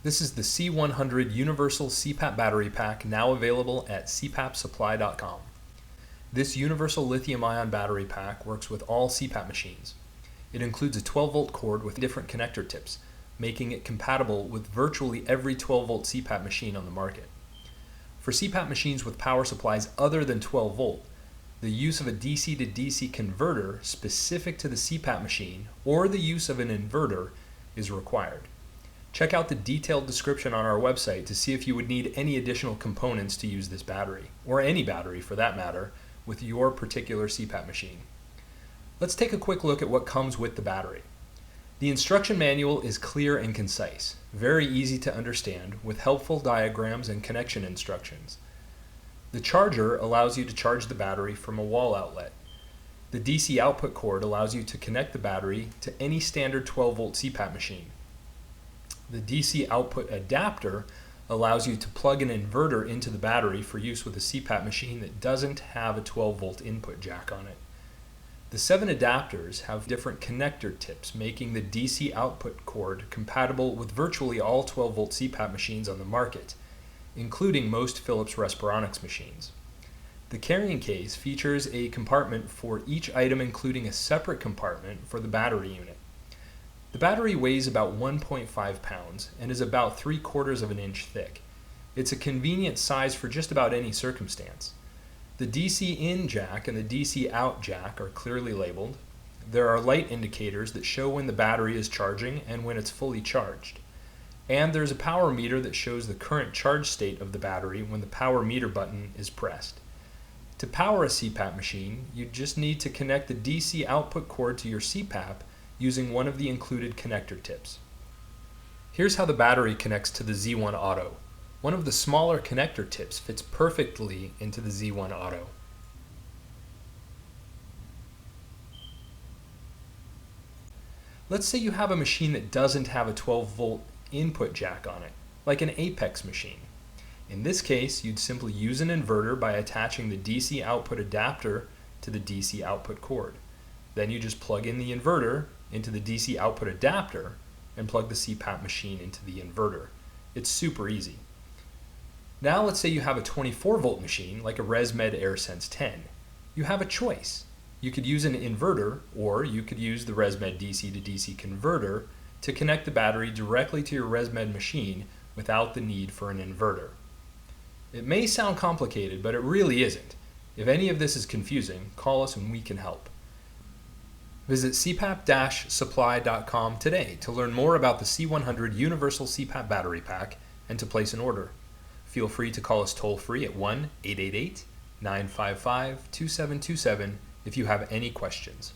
This is the C100 Universal CPAP Battery Pack, now available at cpapsupply.com. This universal lithium-ion battery pack works with all CPAP machines. It includes a 12-volt cord with different connector tips, making it compatible with virtually every 12-volt CPAP machine on the market. For CPAP machines with power supplies other than 12 volt, the use of a DC to DC converter specific to the CPAP machine or the use of an inverter is required. Check out the detailed description on our website to see if you would need any additional components to use this battery, or any battery for that matter, with your particular CPAP machine. Let's take a quick look at what comes with the battery. The instruction manual is clear and concise, very easy to understand, with helpful diagrams and connection instructions. The charger allows you to charge the battery from a wall outlet. The DC output cord allows you to connect the battery to any standard 12-volt CPAP machine. The DC output adapter allows you to plug an inverter into the battery for use with a CPAP machine that doesn't have a 12-volt input jack on it. The 7 adapters have different connector tips, making the DC output cord compatible with virtually all 12-volt CPAP machines on the market, including most Philips Respironics machines. The carrying case features a compartment for each item, including a separate compartment for the battery unit. The battery weighs about 1.5 pounds and is about 3/4 of an inch thick. It's a convenient size for just about any circumstance. The DC in jack and the DC out jack are clearly labeled. There are light indicators that show when the battery is charging and when it's fully charged. And there's a power meter that shows the current charge state of the battery when the power meter button is pressed. To power a CPAP machine, you just need to connect the DC output cord to your CPAP using one of the included connector tips. Here's how the battery connects to the Z1 Auto. One of the smaller connector tips fits perfectly into the Z1 Auto. Let's say you have a machine that doesn't have a 12-volt input jack on it, like an Apex machine. In this case, you'd simply use an inverter by attaching the DC output adapter to the DC output cord. Then you just plug in the inverter into the DC output adapter and plug the CPAP machine into the inverter. It's super easy. Now let's say you have a 24-volt machine like a ResMed AirSense 10. You have a choice. You could use an inverter, or you could use the ResMed DC to DC converter to connect the battery directly to your ResMed machine without the need for an inverter. It may sound complicated, but it really isn't. If any of this is confusing, call us and we can help. Visit cpap-supply.com today to learn more about the C100 Universal CPAP Battery Pack and to place an order. Feel free to call us toll-free at 1-888-955-2727 if you have any questions.